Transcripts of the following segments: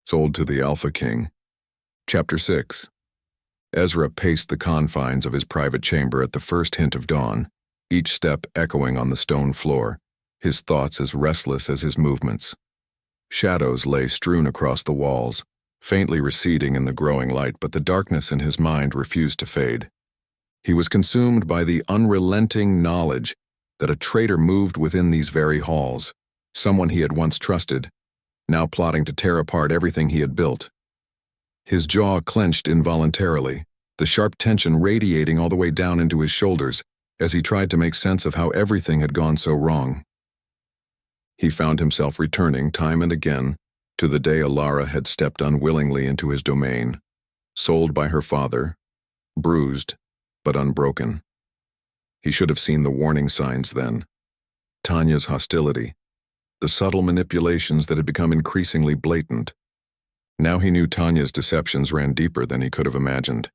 Sold to the Alpha King. Chapter 6. Ezra paced the confines of his private chamber at the first hint of dawn, each step echoing on the stone floor, his thoughts as restless as his movements. Shadows lay strewn across the walls, faintly receding in the growing light, but the darkness in his mind refused to fade. He was consumed by the unrelenting knowledge that a traitor moved within these very halls, someone he had once trusted, now plotting to tear apart everything he had built. His jaw clenched involuntarily, the sharp tension radiating all the way down into his shoulders as he tried to make sense of how everything had gone so wrong. He found himself returning time and again to the day Alara had stepped unwillingly into his domain, sold by her father, bruised but unbroken. He should have seen the warning signs then. Tanya's hostility, the subtle manipulations that had become increasingly blatant. Now he knew Tanya's deceptions ran deeper than he could have imagined.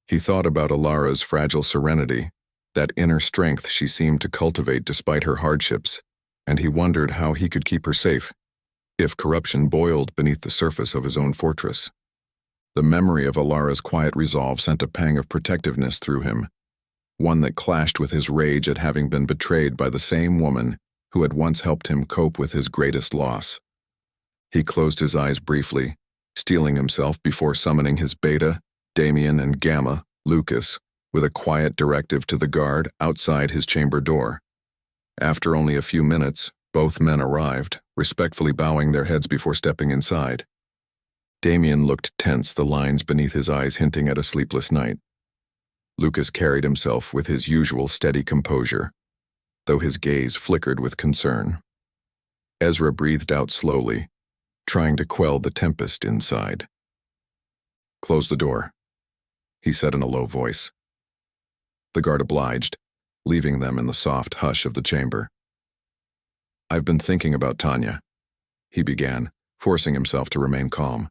He thought about Alara's fragile serenity, that inner strength she seemed to cultivate despite her hardships, and he wondered how he could keep her safe, if corruption boiled beneath the surface of his own fortress. The memory of Alara's quiet resolve sent a pang of protectiveness through him, one that clashed with his rage at having been betrayed by the same woman who had once helped him cope with his greatest loss. He closed his eyes briefly, steeling himself before summoning his Beta, Damien, and Gamma, Lucas, with a quiet directive to the guard outside his chamber door. After only a few minutes, both men arrived, respectfully bowing their heads before stepping inside. Damien looked tense, the lines beneath his eyes hinting at a sleepless night. Lucas carried himself with his usual steady composure, though his gaze flickered with concern. Ezra breathed out slowly, trying to quell the tempest inside. "Close the door," he said in a low voice. The guard obliged, leaving them in the soft hush of the chamber. "I've been thinking about Tanya," he began, forcing himself to remain calm.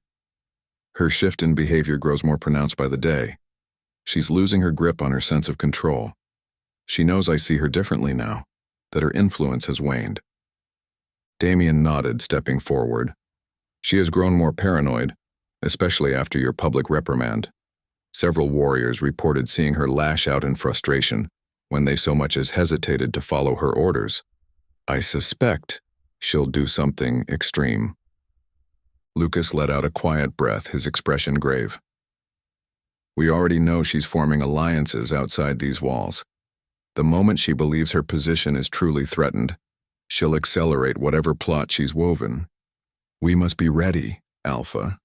"Her shift in behavior grows more pronounced by the day. She's losing her grip on her sense of control. She knows I see her differently now, that her influence has waned." Damien nodded, stepping forward. "She has grown more paranoid, especially after your public reprimand. Several warriors reported seeing her lash out in frustration when they so much as hesitated to follow her orders. I suspect she'll do something extreme." Lucas let out a quiet breath, his expression grave. "We already know she's forming alliances outside these walls. The moment she believes her position is truly threatened, she'll accelerate whatever plot she's woven. We must be ready, Alpha."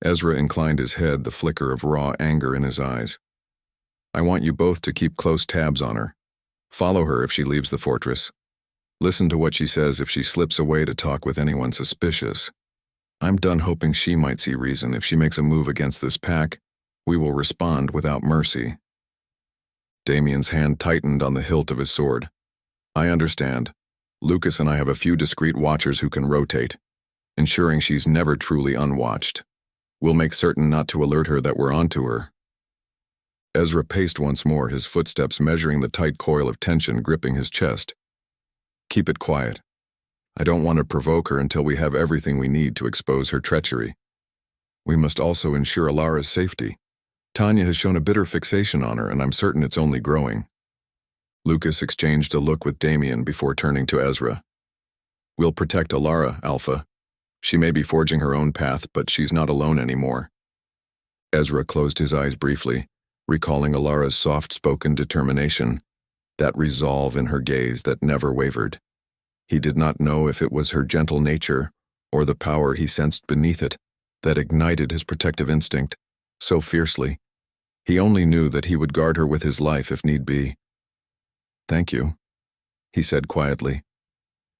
Ezra inclined his head, the flicker of raw anger in his eyes. "I want you both to keep close tabs on her. Follow her if she leaves the fortress. Listen to what she says if she slips away to talk with anyone suspicious. I'm done hoping she might see reason. If she makes a move against this pack, we will respond without mercy." Damien's hand tightened on the hilt of his sword. "I understand. Lucas and I have a few discreet watchers who can rotate, ensuring she's never truly unwatched. We'll make certain not to alert her that we're onto her." Ezra paced once more, his footsteps measuring the tight coil of tension gripping his chest. "Keep it quiet. I don't want to provoke her until we have everything we need to expose her treachery. We must also ensure Alara's safety. Tanya has shown a bitter fixation on her, and I'm certain it's only growing." Lucas exchanged a look with Damien before turning to Ezra. "We'll protect Alara, Alpha. She may be forging her own path, but she's not alone anymore." Ezra closed his eyes briefly, recalling Alara's soft-spoken determination, that resolve in her gaze that never wavered. He did not know if it was her gentle nature or the power he sensed beneath it that ignited his protective instinct so fiercely. He only knew that he would guard her with his life if need be. "Thank you," he said quietly.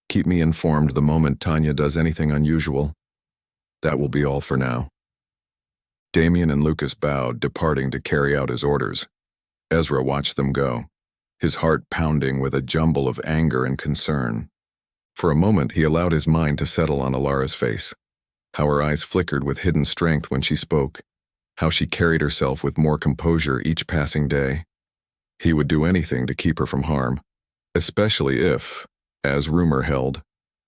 "Keep me informed the moment Tanya does anything unusual. That will be all for now." Damien and Lucas bowed, departing to carry out his orders. Ezra watched them go, his heart pounding with a jumble of anger and concern. For a moment he allowed his mind to settle on Alara's face, how her eyes flickered with hidden strength when she spoke, how she carried herself with more composure each passing day. He would do anything to keep her from harm, especially if, as rumor held,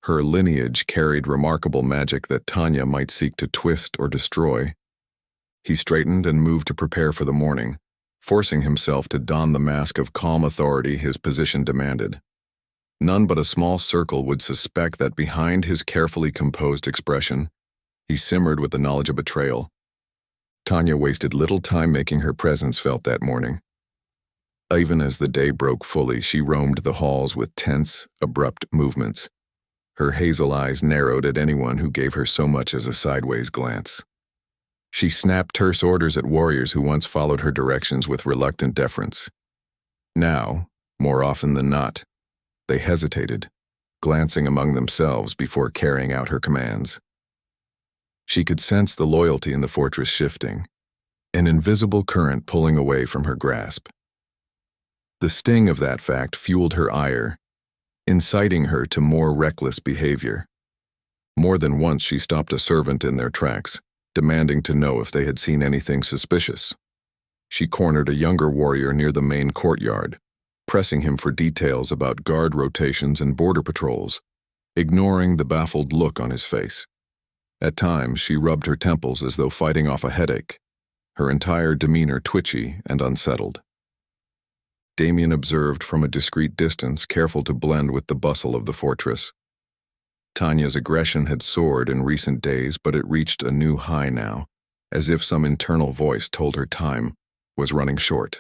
Her lineage carried remarkable magic that Tanya might seek to twist or destroy. He straightened and moved to prepare for the morning, forcing himself to don the mask of calm authority his position demanded. None but a small circle would suspect that behind his carefully composed expression, he simmered with the knowledge of betrayal. Tanya wasted little time making her presence felt that morning. Even as the day broke fully, she roamed the halls with tense, abrupt movements. Her hazel eyes narrowed at anyone who gave her so much as a sideways glance. She snapped terse orders at warriors who once followed her directions with reluctant deference. Now, more often than not, they hesitated, glancing among themselves before carrying out her commands. She could sense the loyalty in the fortress shifting, an invisible current pulling away from her grasp. The sting of that fact fueled her ire, inciting her to more reckless behavior. More than once she stopped a servant in their tracks, demanding to know if they had seen anything suspicious. She cornered a younger warrior near the main courtyard, pressing him for details about guard rotations and border patrols, ignoring the baffled look on his face. At times, she rubbed her temples as though fighting off a headache, her entire demeanor twitchy and unsettled. Damien observed from a discreet distance, careful to blend with the bustle of the fortress. Tanya's aggression had soared in recent days, but it reached a new high now, as if some internal voice told her time was running short.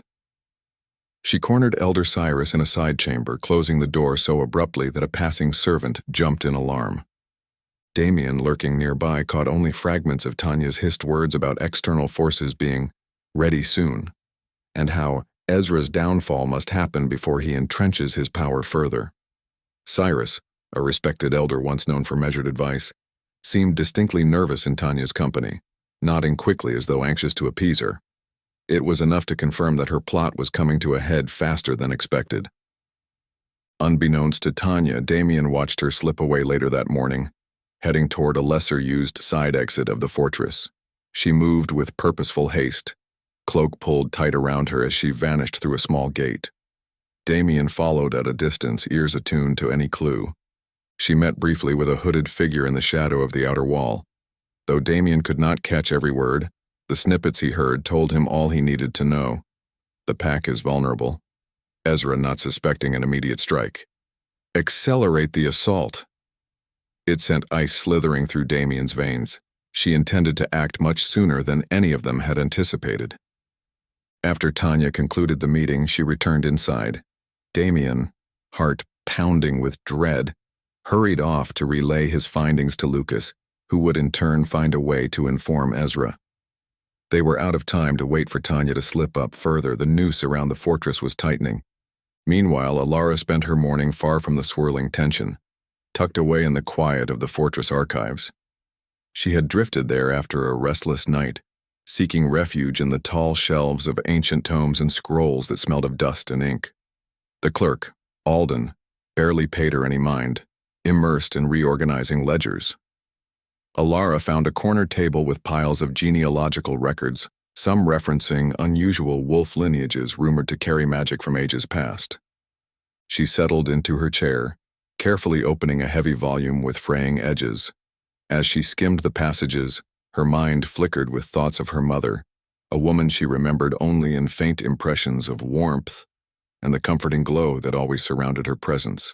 She cornered Elder Cyrus in a side chamber, closing the door so abruptly that a passing servant jumped in alarm. Damien, lurking nearby, caught only fragments of Tanya's hissed words about external forces being ready soon, and how Ezra's downfall must happen before he entrenches his power further. Cyrus, a respected elder once known for measured advice, seemed distinctly nervous in Tanya's company, nodding quickly as though anxious to appease her. It was enough to confirm that her plot was coming to a head faster than expected. Unbeknownst to Tanya, Damien watched her slip away later that morning, heading toward a lesser-used side exit of the fortress. She moved with purposeful haste, cloak pulled tight around her as she vanished through a small gate. Damien followed at a distance, ears attuned to any clue. She met briefly with a hooded figure in the shadow of the outer wall. Though Damien could not catch every word, the snippets he heard told him all he needed to know. The pack is vulnerable. Ezra not suspecting an immediate strike. Accelerate the assault. It sent ice slithering through Damien's veins. She intended to act much sooner than any of them had anticipated. After Tanya concluded the meeting, she returned inside. Damien, heart pounding with dread, hurried off to relay his findings to Lucas, who would in turn find a way to inform Ezra. They were out of time to wait for Tanya to slip up further. The noose around the fortress was tightening. Meanwhile, Alara spent her morning far from the swirling tension, tucked away in the quiet of the fortress archives. She had drifted there after a restless night, seeking refuge in the tall shelves of ancient tomes and scrolls that smelled of dust and ink. The clerk, Alden, barely paid her any mind, immersed in reorganizing ledgers. Alara found a corner table with piles of genealogical records, some referencing unusual wolf lineages rumored to carry magic from ages past. She settled into her chair, carefully opening a heavy volume with fraying edges. As she skimmed the passages, her mind flickered with thoughts of her mother, a woman she remembered only in faint impressions of warmth and the comforting glow that always surrounded her presence.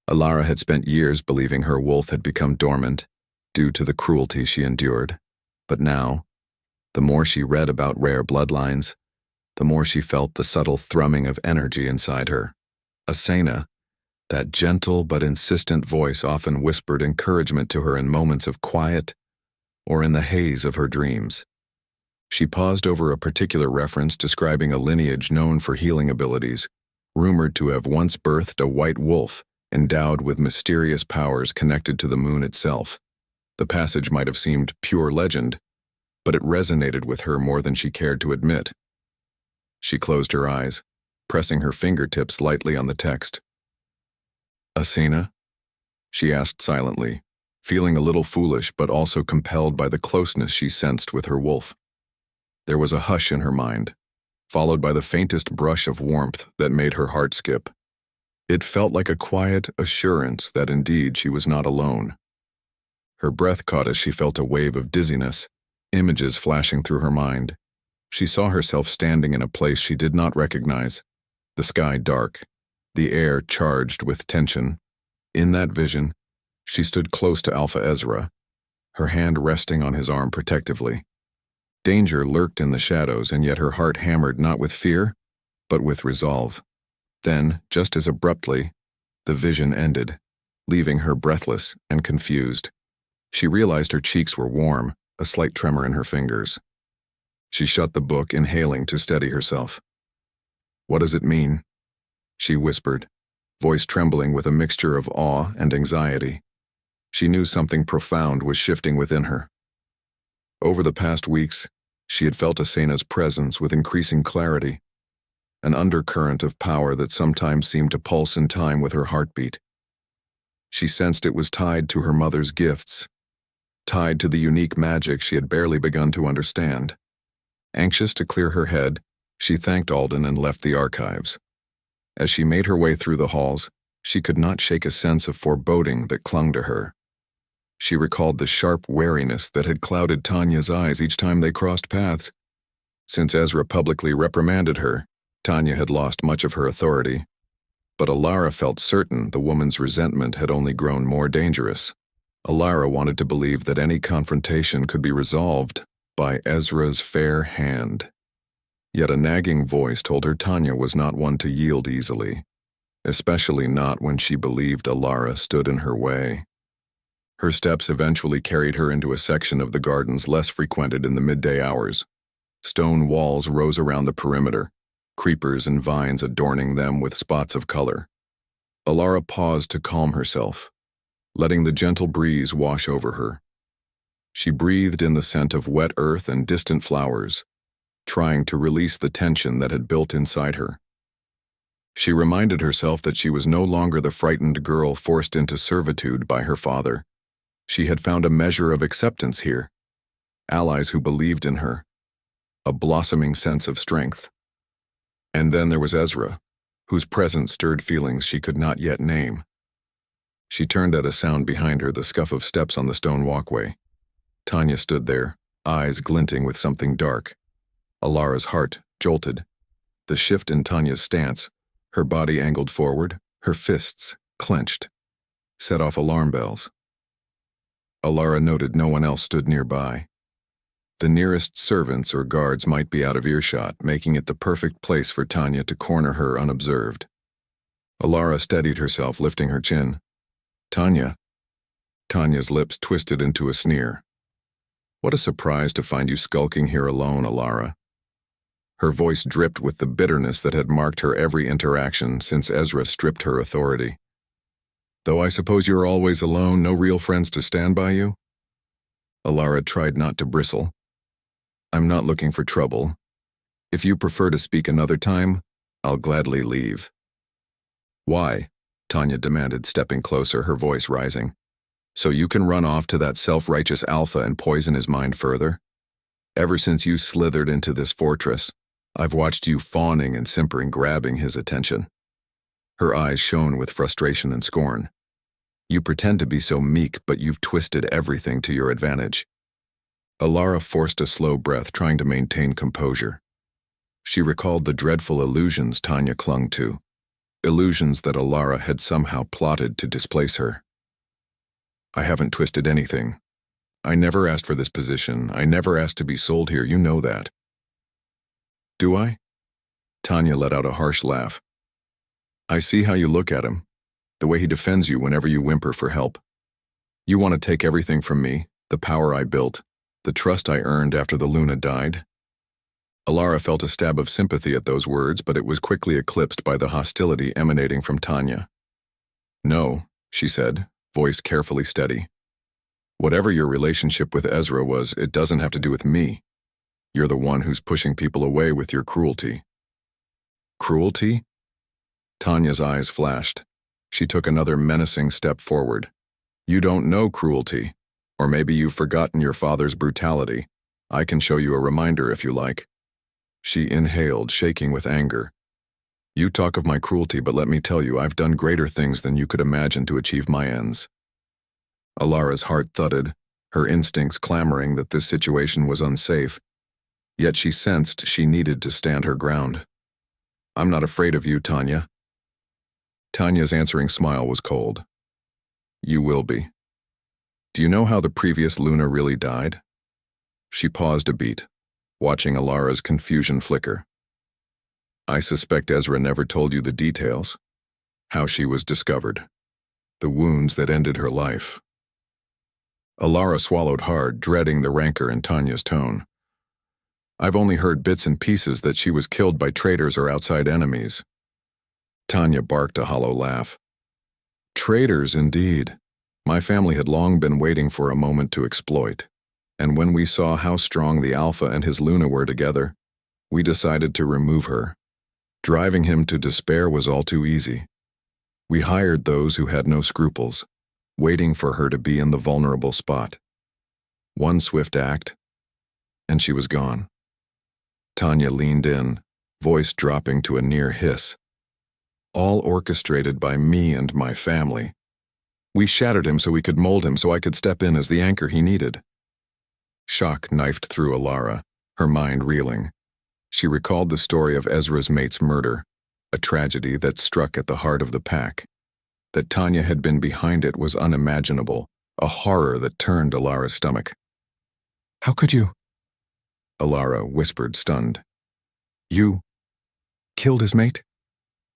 Alara had spent years believing her wolf had become dormant due to the cruelty she endured, but now, the more she read about rare bloodlines, the more she felt the subtle thrumming of energy inside her. Asena, that gentle but insistent voice, often whispered encouragement to her in moments of quiet or in the haze of her dreams. She paused over a particular reference describing a lineage known for healing abilities, rumored to have once birthed a white wolf endowed with mysterious powers connected to the moon itself. The passage might have seemed pure legend, but it resonated with her more than she cared to admit. She closed her eyes, pressing her fingertips lightly on the text. "Asena?" she asked silently, feeling a little foolish but also compelled by the closeness she sensed with her wolf. There was a hush in her mind, followed by the faintest brush of warmth that made her heart skip. It felt like a quiet assurance that indeed she was not alone. Her breath caught as she felt a wave of dizziness, images flashing through her mind. She saw herself standing in a place she did not recognize, the sky dark, the air charged with tension. In that vision, she stood close to Alpha Ezra, her hand resting on his arm protectively. Danger lurked in the shadows, and yet her heart hammered not with fear, but with resolve. Then, just as abruptly, the vision ended, leaving her breathless and confused. She realized her cheeks were warm, a slight tremor in her fingers. She shut the book, inhaling to steady herself. "What does it mean?" she whispered, voice trembling with a mixture of awe and anxiety. She knew something profound was shifting within her. Over the past weeks, she had felt Asena's presence with increasing clarity, an undercurrent of power that sometimes seemed to pulse in time with her heartbeat. She sensed it was tied to her mother's gifts, tied to the unique magic she had barely begun to understand. Anxious to clear her head, she thanked Alden and left the archives. As she made her way through the halls, she could not shake a sense of foreboding that clung to her. She recalled the sharp wariness that had clouded Tanya's eyes each time they crossed paths. Since Ezra publicly reprimanded her, Tanya had lost much of her authority. But Alara felt certain the woman's resentment had only grown more dangerous. Alara wanted to believe that any confrontation could be resolved by Ezra's fair hand. Yet a nagging voice told her Tanya was not one to yield easily, especially not when she believed Alara stood in her way. Her steps eventually carried her into a section of the gardens less frequented in the midday hours. Stone walls rose around the perimeter, creepers and vines adorning them with spots of color. Alara paused to calm herself, letting the gentle breeze wash over her. She breathed in the scent of wet earth and distant flowers, trying to release the tension that had built inside her. She reminded herself that she was no longer the frightened girl forced into servitude by her father. She had found a measure of acceptance here, allies who believed in her, a blossoming sense of strength. And then there was Ezra, whose presence stirred feelings she could not yet name. She turned at a sound behind her, the scuff of steps on the stone walkway. Tanya stood there, eyes glinting with something dark. Alara's heart jolted. The shift in Tanya's stance, her body angled forward, her fists clenched, set off alarm bells. Alara noted no one else stood nearby. The nearest servants or guards might be out of earshot, making it the perfect place for Tanya to corner her unobserved. Alara steadied herself, lifting her chin. "Tanya." Tanya's lips twisted into a sneer. "What a surprise to find you skulking here alone, Alara." Her voice dripped with the bitterness that had marked her every interaction since Ezra stripped her authority. "Though I suppose you're always alone, no real friends to stand by you?" Alara tried not to bristle. "I'm not looking for trouble. If you prefer to speak another time, I'll gladly leave." "Why?" Tanya demanded, stepping closer, her voice rising. "So you can run off to that self-righteous alpha and poison his mind further? Ever since you slithered into this fortress, I've watched you fawning and simpering, grabbing his attention." Her eyes shone with frustration and scorn. "You pretend to be so meek, but you've twisted everything to your advantage." Alara forced a slow breath, trying to maintain composure. She recalled the dreadful illusions Tanya clung to, illusions that Alara had somehow plotted to displace her. "I haven't twisted anything. I never asked for this position. I never asked to be sold here, you know that." "Do I?" Tanya let out a harsh laugh. "I see how you look at him, the way he defends you whenever you whimper for help. You want to take everything from me, the power I built, the trust I earned after the Luna died." Alara felt a stab of sympathy at those words, but it was quickly eclipsed by the hostility emanating from Tanya. "No," she said, voice carefully steady. "Whatever your relationship with Ezra was, it doesn't have to do with me. You're the one who's pushing people away with your cruelty." "Cruelty?" Tanya's eyes flashed. She took another menacing step forward. "You don't know cruelty, or maybe you've forgotten your father's brutality. I can show you a reminder if you like." She inhaled, shaking with anger. You talk of my cruelty, but let me tell you, I've done greater things than you could imagine to achieve my ends. Alara's heart thudded, her instincts clamoring that this situation was unsafe, yet she sensed she needed to stand her ground. I'm not afraid of you, Tanya. Tanya's answering smile was cold. You will be. Do you know how the previous Luna really died? She paused a beat, watching Alara's confusion flicker. I suspect Ezra never told you the details. How she was discovered. The wounds that ended her life. Alara swallowed hard, dreading the rancor in Tanya's tone. I've only heard bits and pieces that she was killed by traitors or outside enemies. Tanya barked a hollow laugh. Traitors, indeed. My family had long been waiting for a moment to exploit, and when we saw how strong the Alpha and his Luna were together, we decided to remove her. Driving him to despair was all too easy. We hired those who had no scruples, waiting for her to be in the vulnerable spot. One swift act, and she was gone. Tanya leaned in, voice dropping to a near hiss. All orchestrated by me and my family. We shattered him so we could mold him, so I could step in as the anchor he needed. Shock knifed through Alara, her mind reeling. She recalled the story of Ezra's mate's murder, a tragedy that struck at the heart of the pack. That Tanya had been behind it was unimaginable, a horror that turned Alara's stomach. How could you? Alara whispered, stunned. You killed his mate?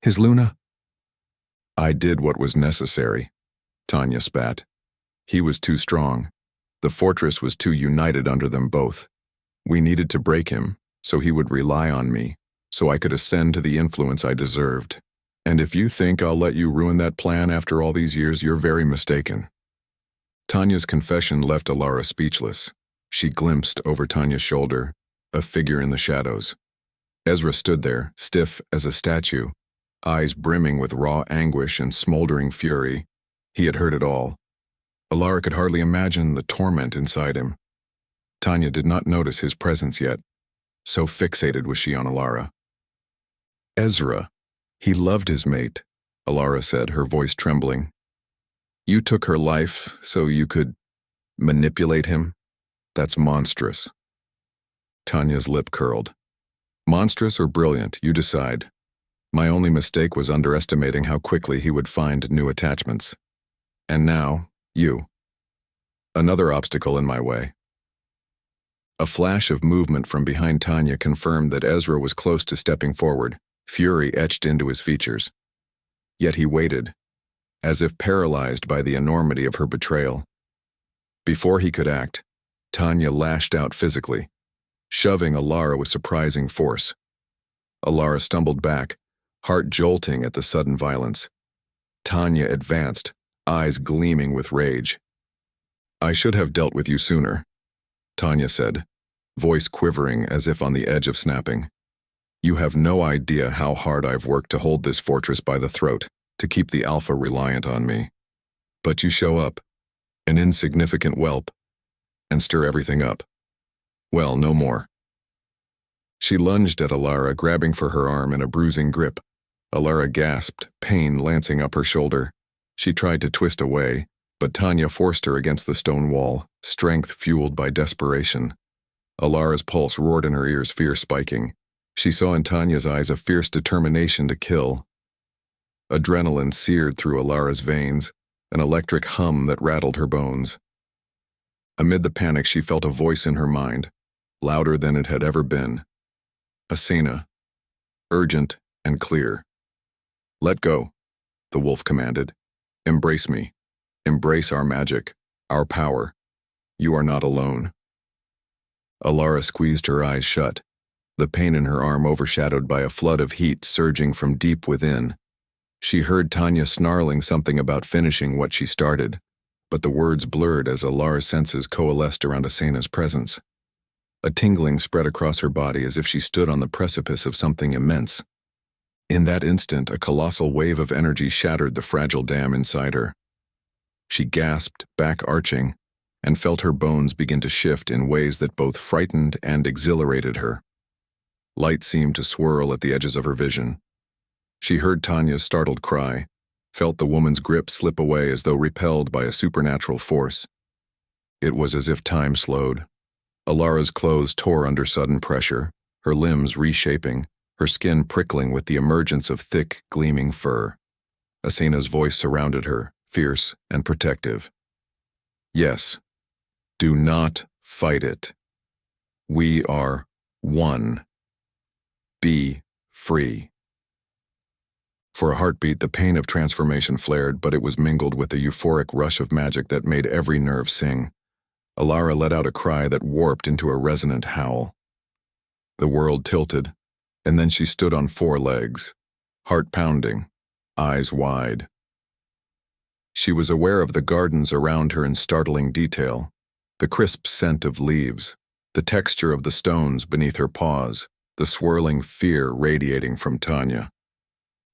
His Luna? I did what was necessary, Tanya spat. He was too strong. The fortress was too united under them both. We needed to break him, so he would rely on me, so I could ascend to the influence I deserved. And if you think I'll let you ruin that plan after all these years, you're very mistaken. Tanya's confession left Alara speechless. She glimpsed over Tanya's shoulder, a figure in the shadows. Ezra stood there, stiff as a statue, eyes brimming with raw anguish and smoldering fury. He had heard it all. Alara could hardly imagine the torment inside him. Tanya did not notice his presence yet. So fixated was she on Alara. Ezra. He loved his mate, Alara said, her voice trembling. You took her life so you could manipulate him? That's monstrous. Tanya's lip curled. Monstrous or brilliant, you decide. My only mistake was underestimating how quickly he would find new attachments. And now, you. Another obstacle in my way. A flash of movement from behind Tanya confirmed that Ezra was close to stepping forward, fury etched into his features. Yet he waited, as if paralyzed by the enormity of her betrayal. Before he could act, Tanya lashed out physically, shoving Alara with surprising force. Alara stumbled back, heart jolting at the sudden violence. Tanya advanced, eyes gleaming with rage. I should have dealt with you sooner, Tanya said, voice quivering as if on the edge of snapping. You have no idea how hard I've worked to hold this fortress by the throat, to keep the Alpha reliant on me. But you show up, an insignificant whelp, and stir everything up. Well, no more. She lunged at Alara, grabbing for her arm in a bruising grip. Alara gasped, pain lancing up her shoulder. She tried to twist away, but Tanya forced her against the stone wall, strength fueled by desperation. Alara's pulse roared in her ears, fear spiking. She saw in Tanya's eyes a fierce determination to kill. Adrenaline seared through Alara's veins, an electric hum that rattled her bones. Amid the panic, she felt a voice in her mind, louder than it had ever been. Asena, urgent and clear. Let go, the wolf commanded. Embrace me. Embrace our magic, our power. You are not alone. Alara squeezed her eyes shut, the pain in her arm overshadowed by a flood of heat surging from deep within. She heard Tanya snarling something about finishing what she started, but the words blurred as Alara's senses coalesced around Asena's presence. A tingling spread across her body as if she stood on the precipice of something immense. In that instant, a colossal wave of energy shattered the fragile dam inside her. She gasped, back arching, and felt her bones begin to shift in ways that both frightened and exhilarated her. Light seemed to swirl at the edges of her vision. She heard Tanya's startled cry, felt the woman's grip slip away as though repelled by a supernatural force. It was as if time slowed. Alara's clothes tore under sudden pressure, her limbs reshaping, her skin prickling with the emergence of thick, gleaming fur. Asena's voice surrounded her, fierce and protective. Yes, do not fight it. We are one. Be free. For a heartbeat, the pain of transformation flared, but it was mingled with a euphoric rush of magic that made every nerve sing. Alara let out a cry that warped into a resonant howl. The world tilted, and then she stood on 4 legs, heart pounding, eyes wide. She was aware of the gardens around her in startling detail, the crisp scent of leaves, the texture of the stones beneath her paws, the swirling fear radiating from Tanya.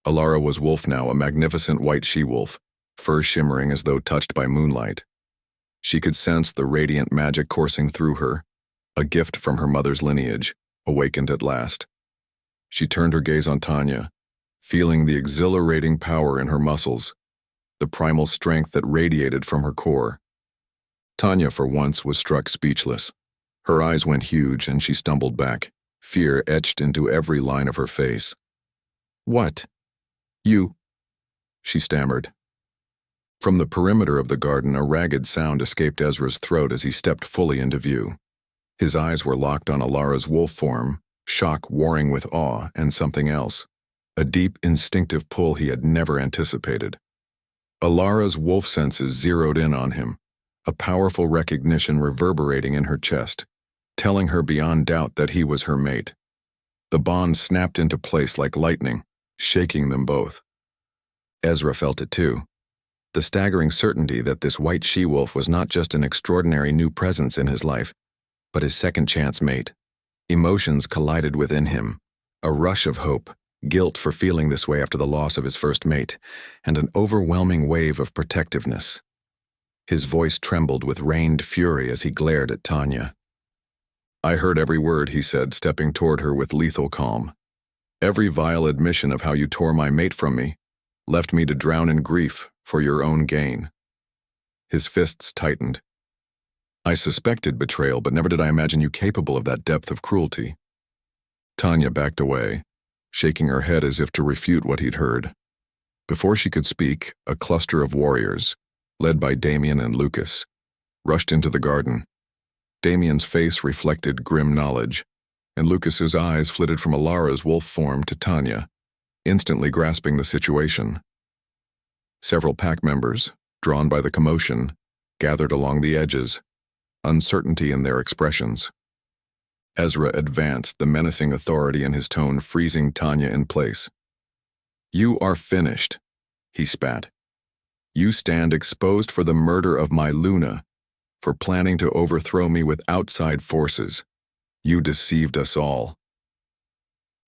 Alara was wolf now, a magnificent white she-wolf, fur shimmering as though touched by moonlight. She could sense the radiant magic coursing through her, a gift from her mother's lineage, awakened at last. She turned her gaze on Tanya, feeling the exhilarating power in her muscles, the primal strength that radiated from her core. Tanya, for once, was struck speechless. Her eyes went huge and she stumbled back, fear etched into every line of her face. "What? You?" she stammered. From the perimeter of the garden, a ragged sound escaped Ezra's throat as he stepped fully into view. His eyes were locked on Alara's wolf form, shock warring with awe and something else, a deep instinctive pull he had never anticipated. Alara's wolf senses zeroed in on him, a powerful recognition reverberating in her chest, telling her beyond doubt that he was her mate. The bond snapped into place like lightning, shaking them both. Ezra felt it too. The staggering certainty that this white she-wolf was not just an extraordinary new presence in his life, but his second-chance mate. Emotions collided within him, a rush of hope, guilt for feeling this way after the loss of his first mate, and an overwhelming wave of protectiveness. His voice trembled with reined fury as he glared at Tanya. "I heard every word," he said, stepping toward her with lethal calm. "Every vile admission of how you tore my mate from me, left me to drown in grief for your own gain." His fists tightened. "I suspected betrayal, but never did I imagine you capable of that depth of cruelty." Tanya backed away, shaking her head as if to refute what he'd heard. Before she could speak, a cluster of warriors, led by Damien and Lucas, rushed into the garden. Damien's face reflected grim knowledge, and Lucas's eyes flitted from Alara's wolf form to Tanya, instantly grasping the situation. Several pack members, drawn by the commotion, gathered along the edges, uncertainty in their expressions. Ezra advanced, the menacing authority in his tone freezing Tanya in place. "You are finished," he spat. "You stand exposed for the murder of my Luna, for planning to overthrow me with outside forces. You deceived us all."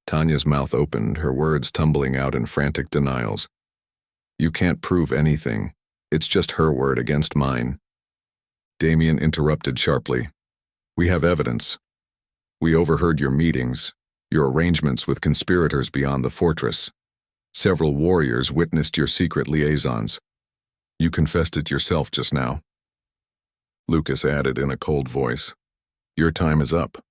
Tanya's mouth opened, her words tumbling out in frantic denials. "You can't prove anything. It's just her word against mine." Damien interrupted sharply. "We have evidence. We overheard your meetings, your arrangements with conspirators beyond the fortress. Several warriors witnessed your secret liaisons. You confessed it yourself just now." Lucas added in a cold voice, "Your time is up."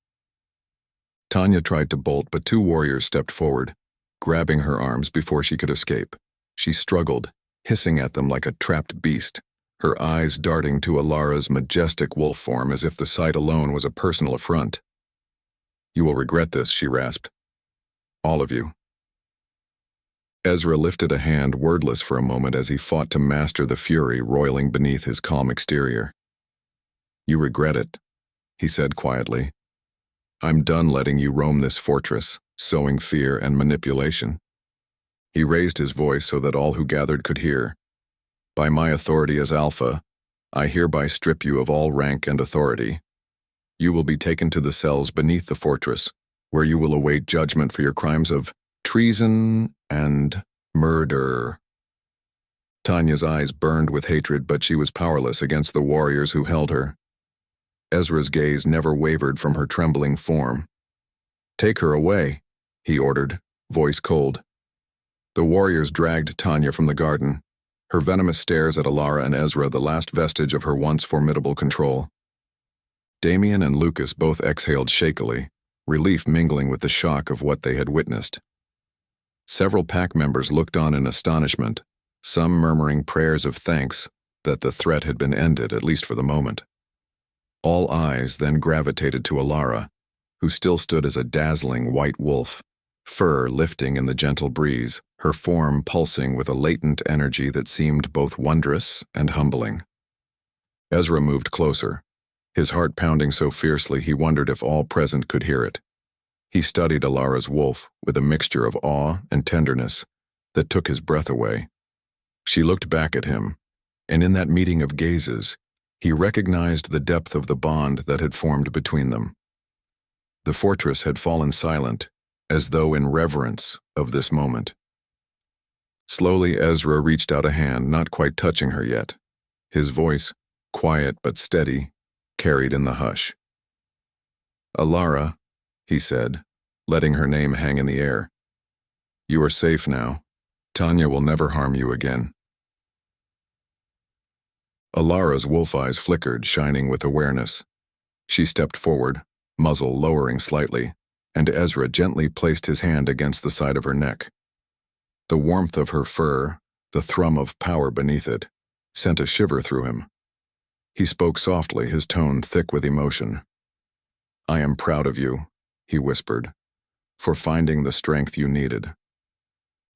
Tanya tried to bolt, but 2 warriors stepped forward, grabbing her arms before she could escape. She struggled, hissing at them like a trapped beast, her eyes darting to Alara's majestic wolf form as if the sight alone was a personal affront. "You will regret this," she rasped. "All of you." Ezra lifted a hand, wordless for a moment as he fought to master the fury roiling beneath his calm exterior. "You regret it," he said quietly. "I'm done letting you roam this fortress, sowing fear and manipulation." He raised his voice so that all who gathered could hear. "By my authority as Alpha, I hereby strip you of all rank and authority. You will be taken to the cells beneath the fortress, where you will await judgment for your crimes of treason and murder." Tanya's eyes burned with hatred, but she was powerless against the warriors who held her. Ezra's gaze never wavered from her trembling form. "Take her away," he ordered, voice cold. The warriors dragged Tanya from the garden, her venomous stares at Alara and Ezra the last vestige of her once formidable control. Damien and Lucas both exhaled shakily, relief mingling with the shock of what they had witnessed. Several pack members looked on in astonishment, some murmuring prayers of thanks that the threat had been ended, at least for the moment. All eyes then gravitated to Alara, who still stood as a dazzling white wolf, fur lifting in the gentle breeze, her form pulsing with a latent energy that seemed both wondrous and humbling. Ezra moved closer, his heart pounding so fiercely he wondered if all present could hear it. He studied Alara's wolf with a mixture of awe and tenderness that took his breath away. She looked back at him, and in that meeting of gazes, he recognized the depth of the bond that had formed between them. The fortress had fallen silent, as though in reverence of this moment. Slowly, Ezra reached out a hand, not quite touching her yet. His voice, quiet but steady, carried in the hush. "Alara," he said, letting her name hang in the air. "You are safe now. Tanya will never harm you again." Alara's wolf eyes flickered, shining with awareness. She stepped forward, muzzle lowering slightly, and Ezra gently placed his hand against the side of her neck. The warmth of her fur, the thrum of power beneath it, sent a shiver through him. He spoke softly, his tone thick with emotion. "I am proud of you," he whispered, "for finding the strength you needed."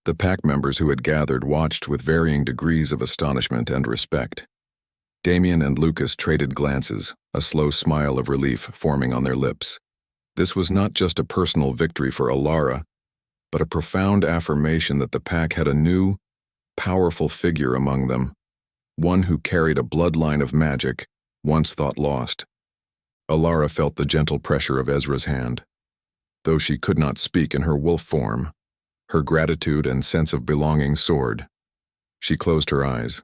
The pack members who had gathered watched with varying degrees of astonishment and respect. Damien and Lucas traded glances, a slow smile of relief forming on their lips. This was not just a personal victory for Alara, but a profound affirmation that the pack had a new, powerful figure among them, one who carried a bloodline of magic, once thought lost. Alara felt the gentle pressure of Ezra's hand. Though she could not speak in her wolf form, her gratitude and sense of belonging soared. She closed her eyes,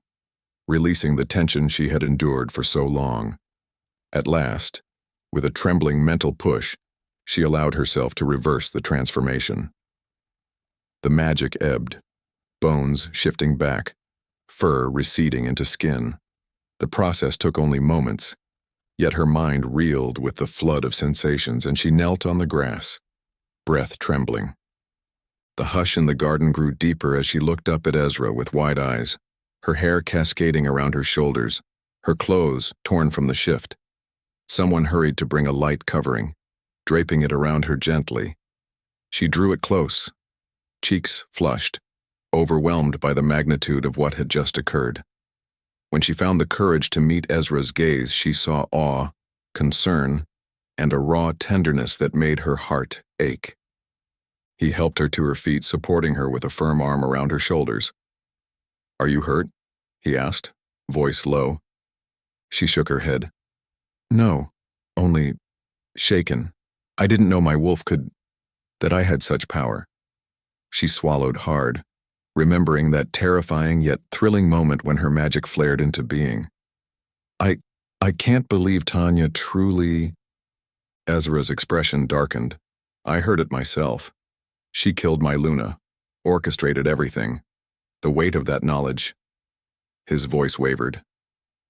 releasing the tension she had endured for so long. At last, with a trembling mental push, she allowed herself to reverse the transformation. The magic ebbed, bones shifting back, fur receding into skin. The process took only moments, yet her mind reeled with the flood of sensations, and she knelt on the grass, breath trembling. The hush in the garden grew deeper as she looked up at Ezra with wide eyes, her hair cascading around her shoulders, her clothes torn from the shift. Someone hurried to bring a light covering, draping it around her gently. She drew it close, cheeks flushed, overwhelmed by the magnitude of what had just occurred. When she found the courage to meet Ezra's gaze, she saw awe, concern, and a raw tenderness that made her heart ache. He helped her to her feet, supporting her with a firm arm around her shoulders. "Are you hurt?" he asked, voice low. She shook her head. "No, only shaken. I didn't know my wolf that I had such power." She swallowed hard, remembering that terrifying yet thrilling moment when her magic flared into being. I can't believe Tanya truly..." Ezra's expression darkened. "I heard it myself. She killed my Luna, orchestrated everything. The weight of that knowledge..." His voice wavered.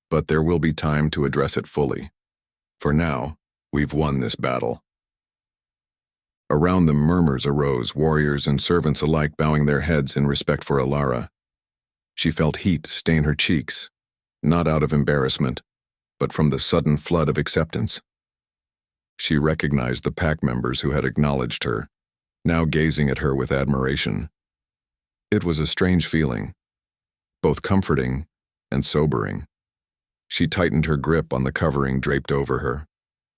"But there will be time to address it fully. For now, we've won this battle." Around them murmurs arose, warriors and servants alike bowing their heads in respect for Alara. She felt heat stain her cheeks, not out of embarrassment, but from the sudden flood of acceptance. She recognized the pack members who had acknowledged her, now gazing at her with admiration. It was a strange feeling, both comforting and sobering. She tightened her grip on the covering draped over her,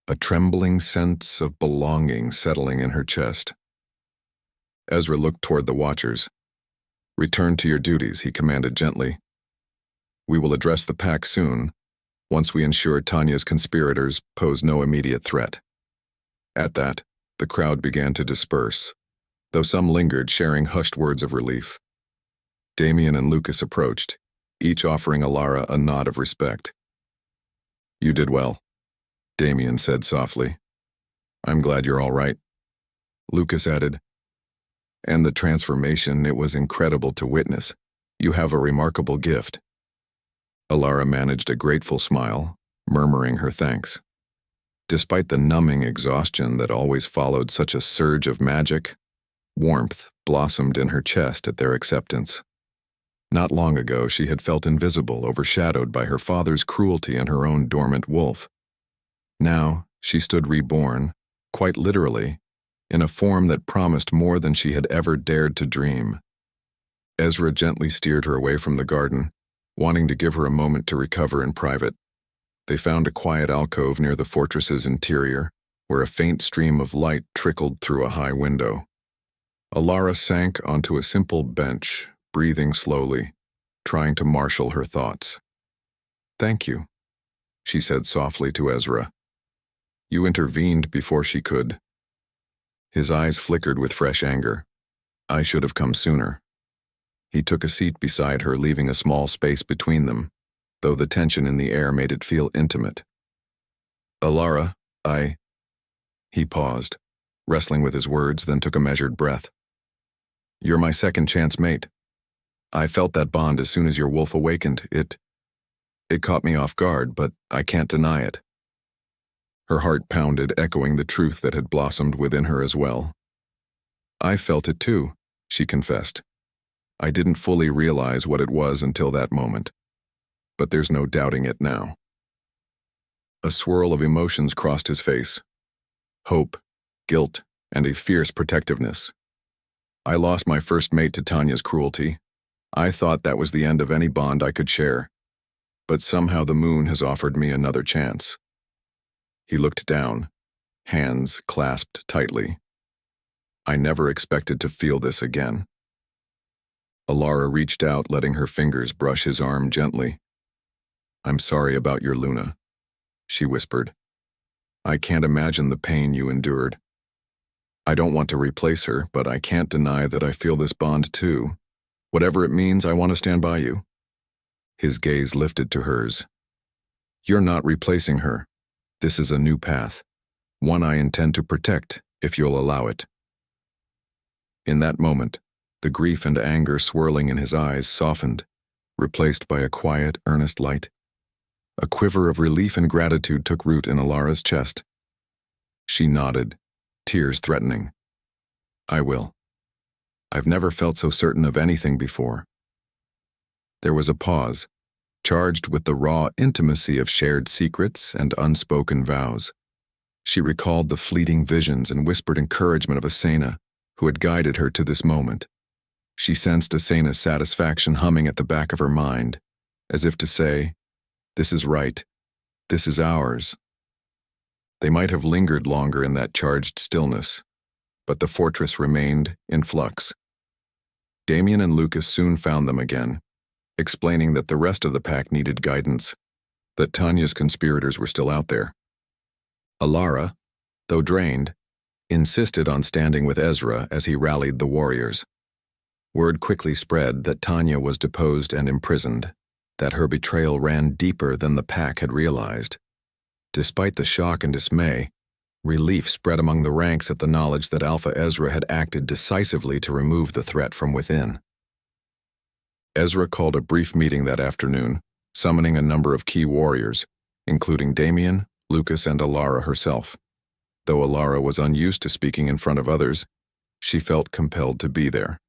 a trembling sense of belonging settling in her chest. Ezra looked toward the watchers. "Return to your duties," he commanded gently. "We will address the pack soon, once we ensure Tanya's conspirators pose no immediate threat." At that, the crowd began to disperse, though some lingered, sharing hushed words of relief. Damien and Lucas approached, each offering Alara a nod of respect. "You did well," Damien said softly. "I'm glad you're all right." Lucas added, And the transformation, it was incredible to witness. You have a remarkable gift. Alara managed a grateful smile, murmuring her thanks. Despite the numbing exhaustion that always followed such a surge of magic, warmth blossomed in her chest at their acceptance. Not long ago, she had felt invisible, overshadowed by her father's cruelty and her own dormant wolf. Now, she stood reborn, quite literally, in a form that promised more than she had ever dared to dream. Ezra gently steered her away from the garden, wanting to give her a moment to recover in private. They found a quiet alcove near the fortress's interior, where a faint stream of light trickled through a high window. Alara sank onto a simple bench, breathing slowly, trying to marshal her thoughts. "Thank you," she said softly to Ezra. "You intervened before she could." His eyes flickered with fresh anger. "I should have come sooner." He took a seat beside her, leaving a small space between them, though the tension in the air made it feel intimate. "Alara, He paused, wrestling with his words, then took a measured breath. "You're my second chance mate. I felt that bond as soon as your wolf awakened. It caught me off guard, but I can't deny it." Her heart pounded, echoing the truth that had blossomed within her as well. "I felt it too," she confessed. "I didn't fully realize what it was until that moment. But there's no doubting it now." A swirl of emotions crossed his face. Hope, guilt, and a fierce protectiveness. "I lost my first mate to Tanya's cruelty. I thought that was the end of any bond I could share. But somehow the moon has offered me another chance." He looked down, hands clasped tightly. "I never expected to feel this again." Alara reached out, letting her fingers brush his arm gently. "I'm sorry about your Luna," she whispered. "I can't imagine the pain you endured. I don't want to replace her, but I can't deny that I feel this bond too. Whatever it means, I want to stand by you." His gaze lifted to hers. "You're not replacing her. This is a new path, one I intend to protect if you'll allow it." In that moment, the grief and anger swirling in his eyes softened, replaced by a quiet, earnest light. A quiver of relief and gratitude took root in Alara's chest. She nodded, tears threatening. "I will. I've never felt so certain of anything before." There was a pause, charged with the raw intimacy of shared secrets and unspoken vows. She recalled the fleeting visions and whispered encouragement of Asena, who had guided her to this moment. She sensed Asena's satisfaction humming at the back of her mind, as if to say, "This is right. This is ours." They might have lingered longer in that charged stillness, but the fortress remained in flux. Damien and Lucas soon found them again, explaining that the rest of the pack needed guidance, that Tanya's conspirators were still out there. Alara, though drained, insisted on standing with Ezra as he rallied the warriors. Word quickly spread that Tanya was deposed and imprisoned, that her betrayal ran deeper than the pack had realized. Despite the shock and dismay, relief spread among the ranks at the knowledge that Alpha Ezra had acted decisively to remove the threat from within. Ezra called a brief meeting that afternoon, summoning a number of key warriors, including Damien, Lucas, and Alara herself. Though Alara was unused to speaking in front of others, she felt compelled to be there.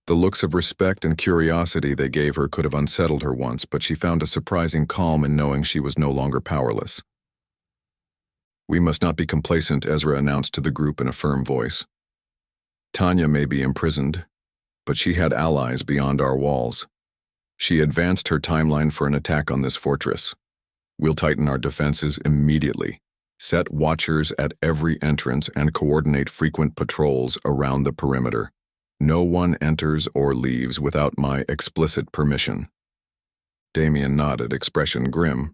The looks of respect and curiosity they gave her could have unsettled her once, but she found a surprising calm in knowing she was no longer powerless. "We must not be complacent," Ezra announced to the group in a firm voice. "Tanya may be imprisoned, but she had allies beyond our walls. She advanced her timeline for an attack on this fortress. We'll tighten our defenses immediately, set watchers at every entrance, and coordinate frequent patrols around the perimeter. No one enters or leaves without my explicit permission." Damien nodded, expression grim.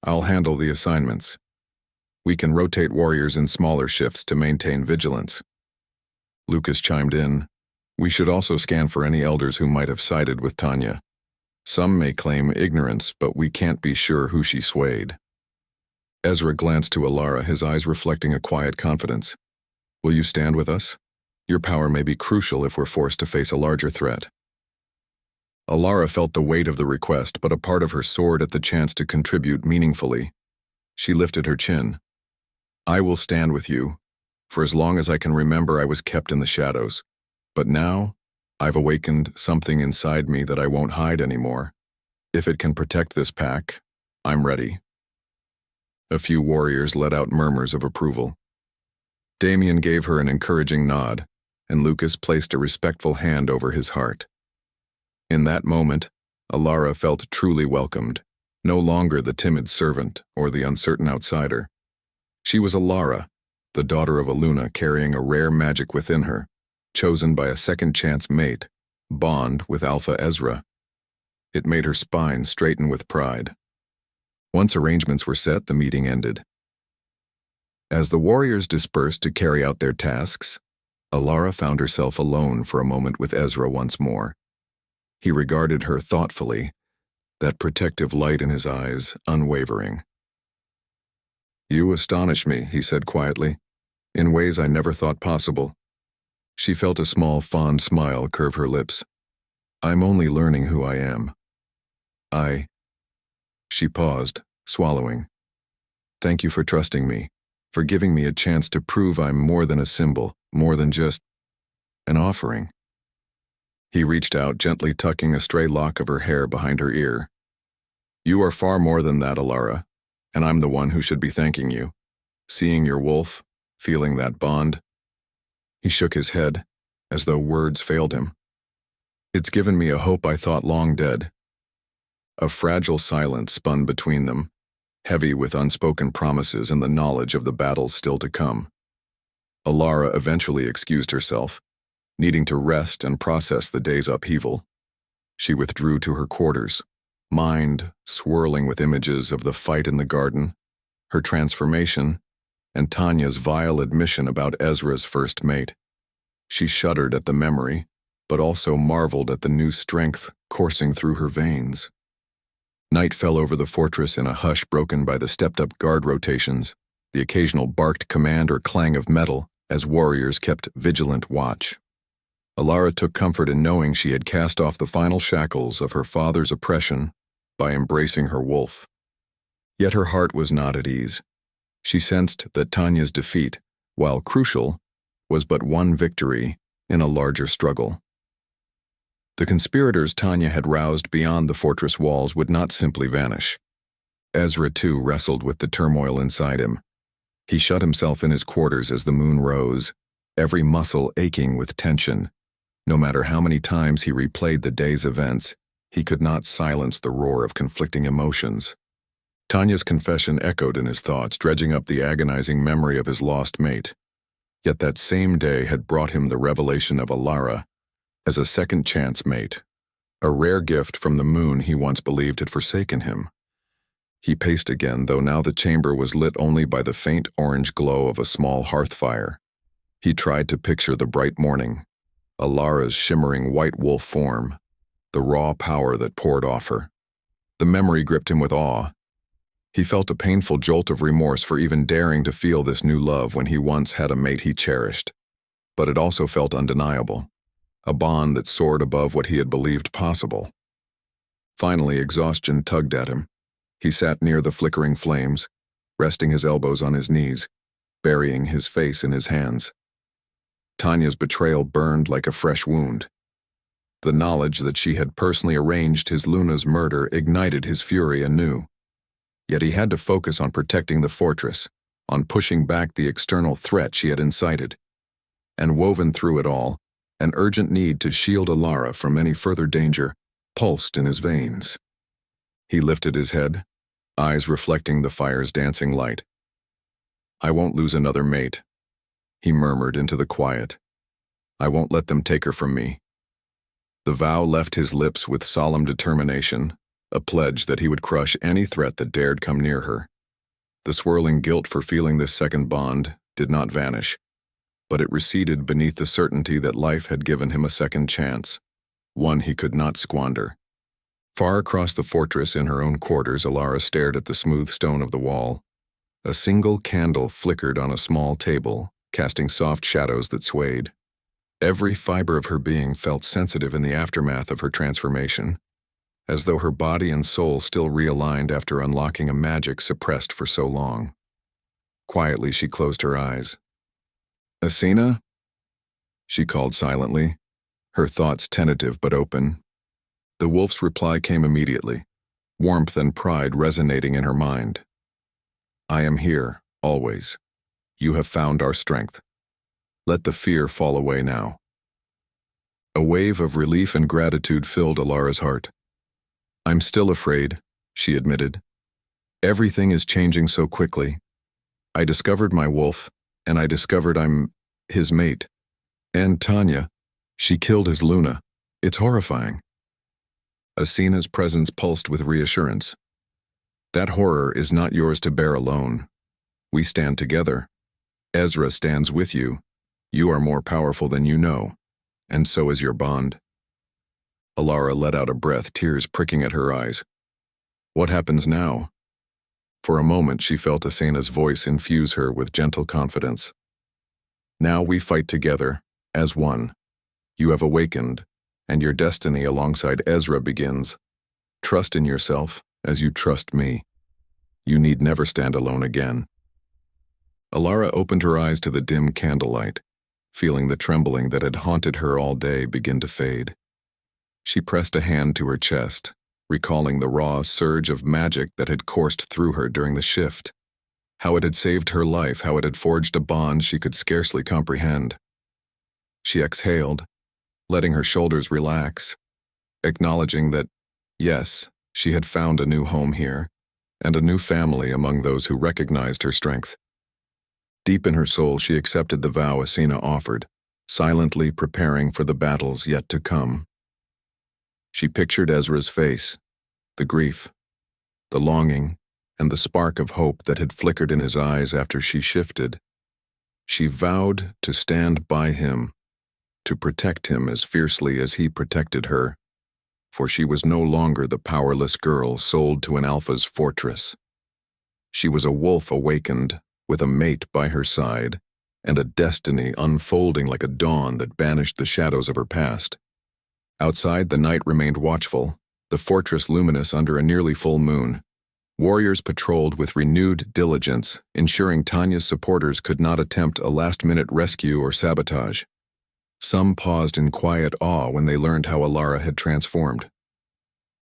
"I'll handle the assignments. We can rotate warriors in smaller shifts to maintain vigilance." Lucas chimed in. "We should also scan for any elders who might have sided with Tanya. Some may claim ignorance, but we can't be sure who she swayed." Ezra glanced to Alara, his eyes reflecting a quiet confidence. "Will you stand with us?" Your power may be crucial if we're forced to face a larger threat. Alara felt the weight of the request, but a part of her soared at the chance to contribute meaningfully. She lifted her chin. I will stand with you. For as long as I can remember, I was kept in the shadows. But now, I've awakened something inside me that I won't hide anymore. If it can protect this pack, I'm ready. A few warriors let out murmurs of approval. Damien gave her an encouraging nod, and Lucas placed a respectful hand over his heart. In that moment, Alara felt truly welcomed, no longer the timid servant or the uncertain outsider. She was Alara, the daughter of a Luna carrying a rare magic within her, chosen by a second-chance mate, bond with Alpha Ezra. It made her spine straighten with pride. Once arrangements were set, the meeting ended. As the warriors dispersed to carry out their tasks, Alara found herself alone for a moment with Ezra once more. He regarded her thoughtfully, that protective light in his eyes unwavering. You astonish me, he said quietly, in ways I never thought possible. She felt a small, fond smile curve her lips. I'm only learning who I am. She paused, swallowing. Thank you for trusting me, for giving me a chance to prove I'm more than a symbol, more than just an offering. He reached out, gently tucking a stray lock of her hair behind her ear. You are far more than that, Alara, and I'm the one who should be thanking you. Seeing your wolf, feeling that bond. He shook his head, as though words failed him. It's given me a hope I thought long dead. A fragile silence spun between them, heavy with unspoken promises and the knowledge of the battles still to come. Alara eventually excused herself, needing to rest and process the day's upheaval. She withdrew to her quarters, mind swirling with images of the fight in the garden, her transformation, and Tanya's vile admission about Ezra's first mate. She shuddered at the memory, but also marveled at the new strength coursing through her veins. Night fell over the fortress in a hush broken by the stepped-up guard rotations, the occasional barked command or clang of metal as warriors kept vigilant watch. Alara took comfort in knowing she had cast off the final shackles of her father's oppression by embracing her wolf. Yet her heart was not at ease. She sensed that Tanya's defeat, while crucial, was but one victory in a larger struggle. The conspirators Tanya had roused beyond the fortress walls would not simply vanish. Ezra, too, wrestled with the turmoil inside him. He shut himself in his quarters as the moon rose, every muscle aching with tension. No matter how many times he replayed the day's events, he could not silence the roar of conflicting emotions. Tanya's confession echoed in his thoughts, dredging up the agonizing memory of his lost mate. Yet that same day had brought him the revelation of Alara as a second-chance mate, a rare gift from the moon he once believed had forsaken him. He paced again, though now the chamber was lit only by the faint orange glow of a small hearth fire. He tried to picture the bright morning, Alara's shimmering white wolf form, the raw power that poured off her. The memory gripped him with awe. He felt a painful jolt of remorse for even daring to feel this new love when he once had a mate he cherished. But it also felt undeniable, a bond that soared above what he had believed possible. Finally, exhaustion tugged at him. He sat near the flickering flames, resting his elbows on his knees, burying his face in his hands. Tanya's betrayal burned like a fresh wound. The knowledge that she had personally arranged his Luna's murder ignited his fury anew. Yet he had to focus on protecting the fortress, on pushing back the external threat she had incited. And woven through it all, an urgent need to shield Alara from any further danger pulsed in his veins. He lifted his head, eyes reflecting the fire's dancing light. I won't lose another mate, he murmured into the quiet. I won't let them take her from me. The vow left his lips with solemn determination, a pledge that he would crush any threat that dared come near her. The swirling guilt for feeling this second bond did not vanish, but it receded beneath the certainty that life had given him a second chance, one he could not squander. Far across the fortress in her own quarters, Alara stared at the smooth stone of the wall. A single candle flickered on a small table, casting soft shadows that swayed. Every fiber of her being felt sensitive in the aftermath of her transformation, as though her body and soul still realigned after unlocking a magic suppressed for so long. Quietly, she closed her eyes. "Asina?" she called silently, her thoughts tentative but open. The wolf's reply came immediately, warmth and pride resonating in her mind. "I am here, always. You have found our strength. Let the fear fall away now." A wave of relief and gratitude filled Alara's heart. "I'm still afraid," she admitted. "Everything is changing so quickly. I discovered my wolf, and I discovered I'm his mate. And Tanya, she killed his Luna. It's horrifying." Asina's presence pulsed with reassurance. "That horror is not yours to bear alone. We stand together. Ezra stands with you. You are more powerful than you know, and so is your bond." Alara let out a breath, tears pricking at her eyes. "What happens now?" For a moment she felt Asina's voice infuse her with gentle confidence. "Now we fight together, as one. You have awakened, and your destiny alongside Ezra begins. Trust in yourself as you trust me. You need never stand alone again." Alara opened her eyes to the dim candlelight, feeling the trembling that had haunted her all day begin to fade. She pressed a hand to her chest, recalling the raw surge of magic that had coursed through her during the shift. How it had saved her life, how it had forged a bond she could scarcely comprehend. She exhaled, letting her shoulders relax, acknowledging that, yes, she had found a new home here, and a new family among those who recognized her strength. Deep in her soul, she accepted the vow Asina offered, silently preparing for the battles yet to come. She pictured Ezra's face, the grief, the longing, and the spark of hope that had flickered in his eyes after she shifted. She vowed to stand by him, to protect him as fiercely as he protected her, for she was no longer the powerless girl sold to an alpha's fortress. She was a wolf awakened, with a mate by her side, and a destiny unfolding like a dawn that banished the shadows of her past. Outside, the night remained watchful, the fortress luminous under a nearly full moon. Warriors patrolled with renewed diligence, ensuring Tanya's supporters could not attempt a last-minute rescue or sabotage. Some paused in quiet awe when they learned how Alara had transformed.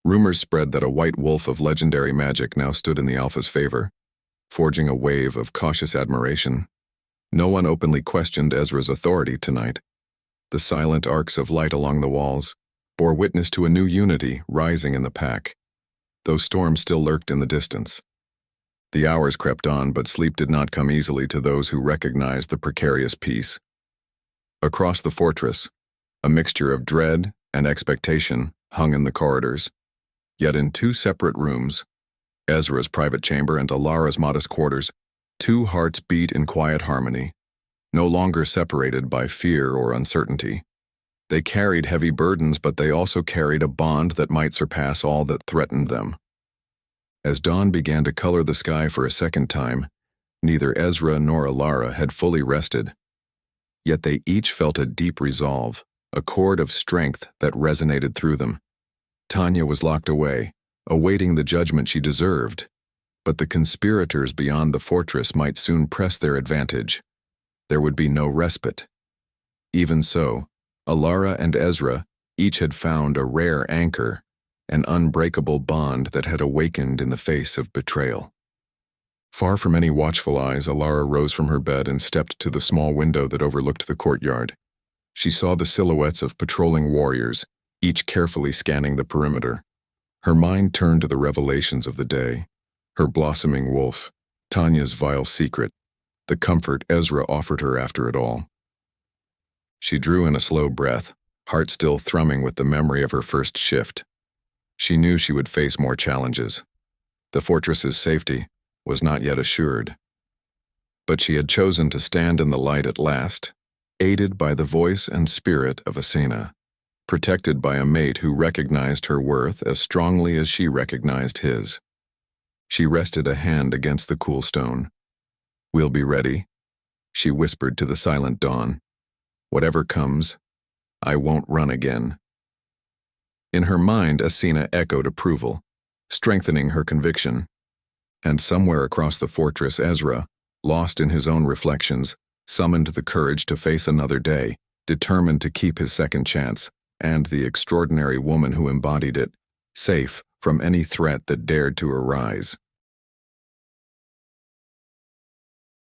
Rumors spread that a white wolf of legendary magic now stood in the Alpha's favor, forging a wave of cautious admiration. No one openly questioned Ezra's authority tonight. The silent arcs of light along the walls bore witness to a new unity rising in the pack, though storms still lurked in the distance. The hours crept on, but sleep did not come easily to those who recognized the precarious peace. Across the fortress, a mixture of dread and expectation hung in the corridors, yet in two separate rooms, Ezra's private chamber and Alara's modest quarters, two hearts beat in quiet harmony, no longer separated by fear or uncertainty. They carried heavy burdens, but they also carried a bond that might surpass all that threatened them. As dawn began to color the sky for a second time, neither Ezra nor Alara had fully rested. Yet they each felt a deep resolve, a chord of strength that resonated through them. Tanya was locked away, awaiting the judgment she deserved, but the conspirators beyond the fortress might soon press their advantage. There would be no respite. Even so, Alara and Ezra each had found a rare anchor, an unbreakable bond that had awakened in the face of betrayal. Far from any watchful eyes, Alara rose from her bed and stepped to the small window that overlooked the courtyard. She saw the silhouettes of patrolling warriors, each carefully scanning the perimeter. Her mind turned to the revelations of the day, her blossoming wolf, Tanya's vile secret, the comfort Ezra offered her after it all. She drew in a slow breath, heart still thrumming with the memory of her first shift. She knew she would face more challenges. The fortress's safety was not yet assured. But she had chosen to stand in the light at last, aided by the voice and spirit of Asina, protected by a mate who recognized her worth as strongly as she recognized his. She rested a hand against the cool stone. "We'll be ready," she whispered to the silent dawn. "Whatever comes, I won't run again. In her mind, Asina echoed approval, strengthening her conviction. And somewhere across the fortress, Ezra, lost in his own reflections, summoned the courage to face another day, determined to keep his second chance, and the extraordinary woman who embodied it, safe from any threat that dared to arise.